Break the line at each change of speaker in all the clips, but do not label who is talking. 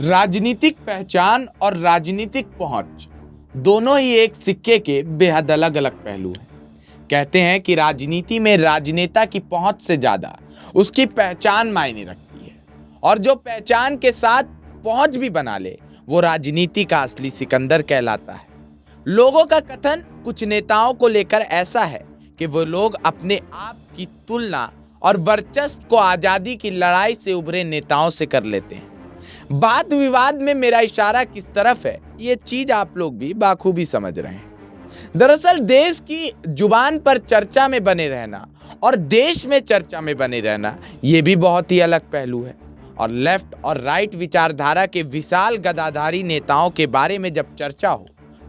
राजनीतिक पहचान और राजनीतिक पहुंच दोनों ही एक सिक्के के बेहद अलग अलग पहलू हैं। कहते हैं कि राजनीति में राजनेता की पहुंच से ज्यादा उसकी पहचान मायने रखती है, और जो पहचान के साथ पहुंच भी बना ले वो राजनीति का असली सिकंदर कहलाता है। लोगों का कथन कुछ नेताओं को लेकर ऐसा है कि वो लोग अपने आप की तुलना और वर्चस्व को आजादी की लड़ाई से उभरे नेताओं से कर लेते हैं। बात विवाद में मेरा इशारा किस तरफ है, ये चीज आप लोग भी बाखूबी समझ रहे हैं। दरअसल देश की जुबान पर चर्चा में बने रहना और देश में चर्चा में बने रहना ये भी बहुत ही अलग पहलू है। और लेफ्ट और राइट विचारधारा के विशाल गदाधारी नेताओं के बारे में जब चर्चा हो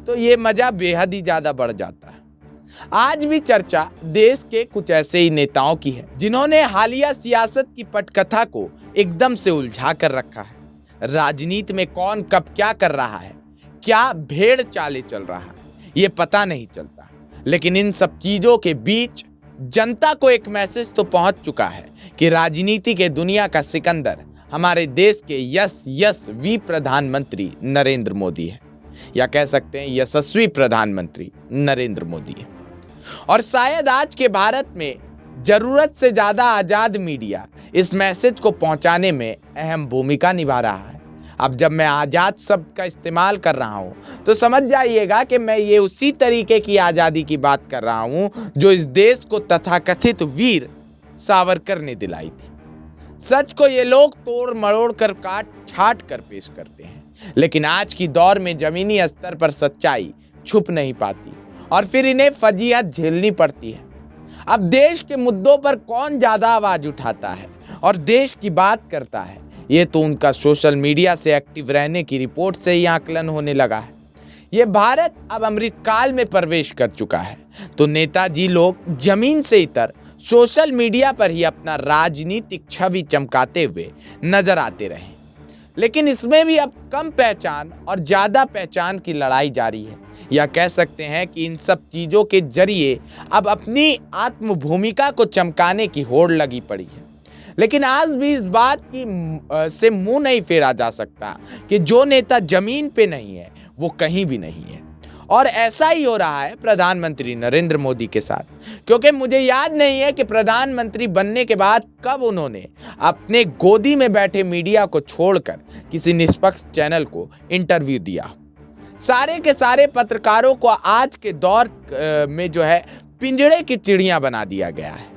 तो ये मजा बेहद ही ज्यादा बढ़ जाता है। आज भी चर्चा देश के कुछ ऐसे ही नेताओं की है जिन्होंने हालिया सियासत की पटकथा को एकदम से उलझा कर रखा है। राजनीति में कौन कब क्या कर रहा है, क्या भेड़ चाले चल रहा है, ये पता नहीं चलता। लेकिन इन सब चीजों के बीच जनता को एक मैसेज तो पहुंच चुका है कि राजनीति के दुनिया का सिकंदर हमारे देश के यशस्वी प्रधानमंत्री नरेंद्र मोदी है, या कह सकते हैं यशस्वी प्रधानमंत्री नरेंद्र मोदी है। और शायद आज के भारत में जरूरत से ज्यादा आजाद मीडिया इस मैसेज को पहुंचाने में अहम भूमिका निभा रहा है। अब जब मैं आजाद शब्द का इस्तेमाल कर रहा हूं तो समझ जाइएगा कि मैं ये उसी तरीके की आजादी की बात कर रहा हूं जो इस देश को तथाकथित वीर सावरकर ने दिलाई थी। सच को ये लोग तोड़ मरोड़ कर काट छाट कर पेश करते हैं, लेकिन आज की दौर में जमीनी स्तर पर सच्चाई छुप नहीं पाती और फिर इन्हें फजीहत झेलनी पड़ती है। अब देश के मुद्दों पर कौन ज्यादा आवाज उठाता है और देश की बात करता है, ये तो उनका सोशल मीडिया से एक्टिव रहने की रिपोर्ट से ही आकलन होने लगा है। ये भारत अब अमृतकाल में प्रवेश कर चुका है, तो नेताजी लोग जमीन से इतर सोशल मीडिया पर ही अपना राजनीतिक छवि चमकाते हुए नजर आते रहे। लेकिन इसमें भी अब कम पहचान और ज्यादा पहचान की लड़ाई जारी है, या कह सकते हैं कि इन सब चीजों के जरिए अब अपनी आत्म भूमिका को चमकाने की होड़ लगी पड़ी है। लेकिन आज भी इस बात की से मुंह नहीं फेरा जा सकता कि जो नेता जमीन पे नहीं है वो कहीं भी नहीं है। और ऐसा ही हो रहा है प्रधानमंत्री नरेंद्र मोदी के साथ, क्योंकि मुझे याद नहीं है कि प्रधानमंत्री बनने के बाद कब उन्होंने अपने गोदी में बैठे मीडिया को छोड़कर किसी निष्पक्ष चैनल को इंटरव्यू दिया। सारे के सारे पत्रकारों को आज के दौर में जो है पिंजड़े की चिड़िया बना दिया गया है।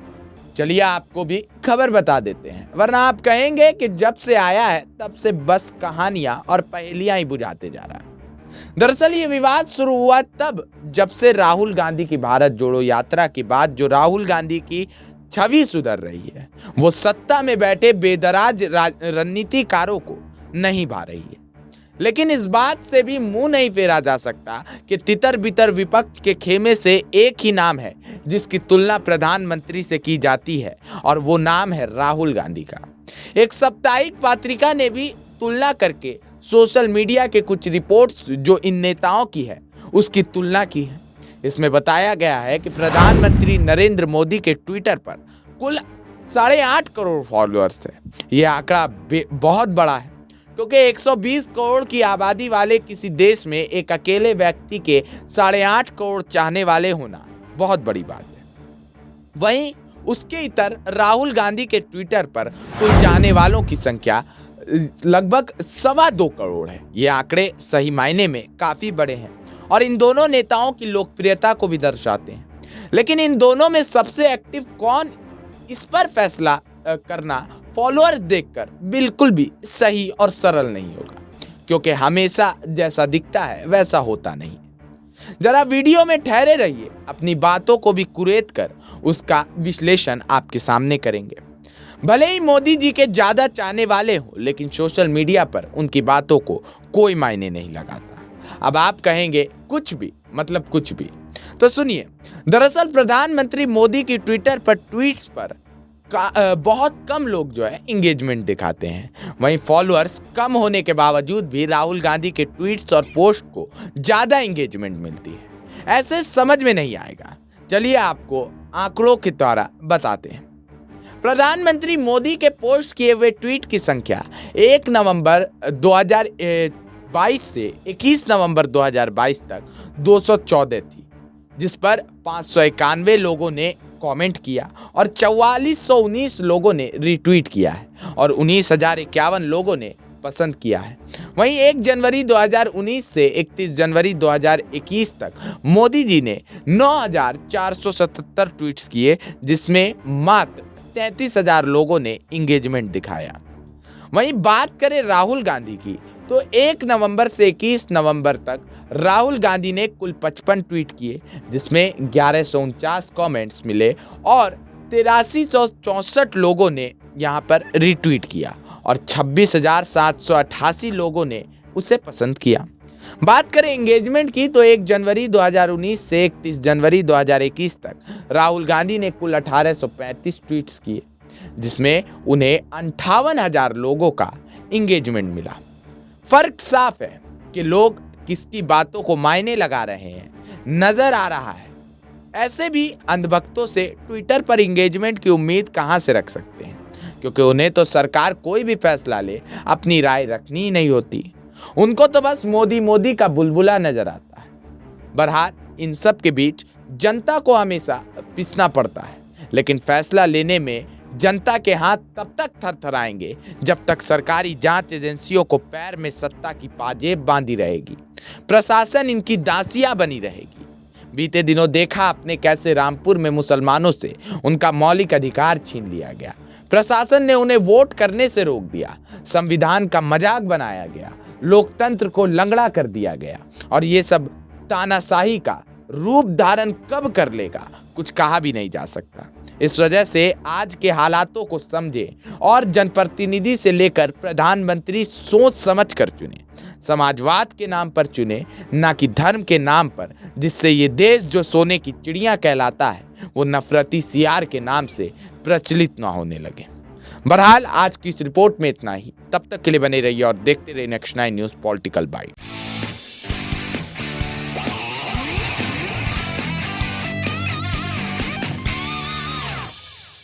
चलिए आपको भी खबर बता देते हैं, वरना आप कहेंगे कि जब से आया है तब से बस कहानियां और पहेलियां ही बुझाते जा रहा है। दरअसल ये विवाद शुरू हुआ तब जब से राहुल गांधी की भारत जोड़ो यात्रा के बाद जो राहुल गांधी की छवि सुधर रही है वो सत्ता में बैठे बेदराज रणनीतिकारों को नहीं भा रही है। लेकिन इस बात से भी मुंह नहीं फेरा जा सकता कि तितर बितर विपक्ष के खेमे से एक ही नाम है जिसकी तुलना प्रधानमंत्री से की जाती है, और वो नाम है राहुल गांधी का। एक साप्ताहिक पत्रिका ने भी तुलना करके सोशल मीडिया के कुछ रिपोर्ट्स जो इन नेताओं की है उसकी तुलना की है। इसमें बताया गया है कि प्रधानमंत्री नरेंद्र मोदी के ट्विटर पर कुल 8.5 करोड़ फॉलोअर्स है। यह आंकड़ा बहुत बड़ा है, क्योंकि 120 करोड़ की आबादी वाले किसी देश में एक अकेले व्यक्ति के 8.5 करोड़ चाहने वाले होना बहुत बड़ी बात है। वहीं उसके इतर राहुल गांधी के ट्विटर पर कुल चाहने वालों की संख्या लगभग 2.25 करोड़ है। ये आंकड़े सही मायने में काफी बड़े हैं और इन दोनों नेताओं की लोकप्रियता को भी दर्शाते हैं। लेकिन इन दोनों में सबसे एक्टिव कौन, इस पर फैसला करना फॉलोअर्स देखकर बिल्कुल भी सही और सरल नहीं होगा, क्योंकि हमेशा जैसा दिखता है वैसा होता नहीं। जरा वीडियो में ठहरे रहिए, अपनी बातों को भी कुरेद कर उसका विश्लेषण आपके सामने करेंगे। भले ही मोदी जी के ज्यादा चाहने वाले हो, लेकिन सोशल मीडिया पर उनकी बातों को कोई मायने नहीं लगाता। अब आप कहेंगे कुछ भी मतलब कुछ भी, तो सुनिए। दरअसल प्रधानमंत्री मोदी की ट्विटर पर ट्वीट्स पर बहुत कम लोग जो है इंगेजमेंट दिखाते हैं। वहीं फॉलोअर्स कम होने के बावजूद भी राहुल गांधी के ट्वीट्स और पोस्ट को ज्यादा इंगेजमेंट मिलती है। ऐसे समझ में नहीं आएगा, चलिए आपको आंकड़ों के द्वारा बताते हैं। प्रधानमंत्री मोदी के पोस्ट किए हुए ट्वीट की संख्या 1 नवंबर 2022 से 21 नवंबर 2022 तक 214 थी, जिस पर 591 लोगों ने कमेंट किया और 4419 लोगों ने रीट्वीट किया है और 19,051 लोगों ने पसंद किया है। वहीं 1 जनवरी 2019 से 31 जनवरी 2021 तक मोदी जी ने 9,477 ट्वीट्स किए, जिसमें मात्र 33,000 लोगों ने इंगेजमेंट दिखाया। वहीं बात करें राहुल गांधी की, तो 1 नवंबर से 21 नवंबर तक राहुल गांधी ने कुल 55 ट्वीट किए, जिसमें 1149 कमेंट्स मिले और 8364 लोगों ने यहां पर रीट्वीट किया और 26,788 लोगों ने उसे पसंद किया। बात करें एंगेजमेंट की, तो 1 जनवरी 2019 से 31 जनवरी 2021 तक राहुल गांधी ने कुल 1835 ट्वीट्स किए, जिसमें उन्हें 58,000 लोगों का एंगेजमेंट मिला। फर्क साफ है कि लोग किसकी बातों को मायने लगा रहे हैं, नजर आ रहा है। ऐसे भी अंधभक्तों से ट्विटर पर एंगेजमेंट की उम्मीद कहां से रख सकते हैं, क्योंकि उन्हें तो सरकार कोई भी फैसला ले अपनी राय रखनी ही नहीं होती। उनको तो बस मोदी मोदी का बुलबुला नजर आता है। बहरहाल इन सब के बीच जनता को हमेशा पिसना पड़ता है, लेकिन फैसला लेने में जनता के हाथ तब तक थरथराएंगे जब तक सरकारी जांच एजेंसियों को पैर में सत्ता की पाजेब बांधी रहेगी, प्रशासन इनकी दासियां बनी रहेगी। बीते दिनों देखा आपने कैसे रामपुर में मुसलमानों से उनका मौलिक अधिकार छीन लिया गया, प्रशासन ने उन्हें वोट करने से रोक दिया, संविधान का मजाक बनाया गया, लोकतंत्र को लंगड़ा कर दिया गया और ये सब तानाशाही का रूप धारण कब कर लेगा, कुछ कहा भी नहीं जा सकता। इस वजह से आज के हालातों को समझें और जनप्रतिनिधि से लेकर प्रधानमंत्री सोच समझ कर चुने। समाजवाद के नाम पर चुने, ना कि धर्म के नाम पर, जिससे ये देश जो सोने की चिड़िया कहलाता है वो नफरती सियार के नाम से प्रचलित ना होने लगे। बहरहाल आज की इस रिपोर्ट में इतना ही। तब तक के लिए बने रहिए और देखते रहिए नेक्स्ट 9 न्यूज़ पॉलिटिकल बाइट।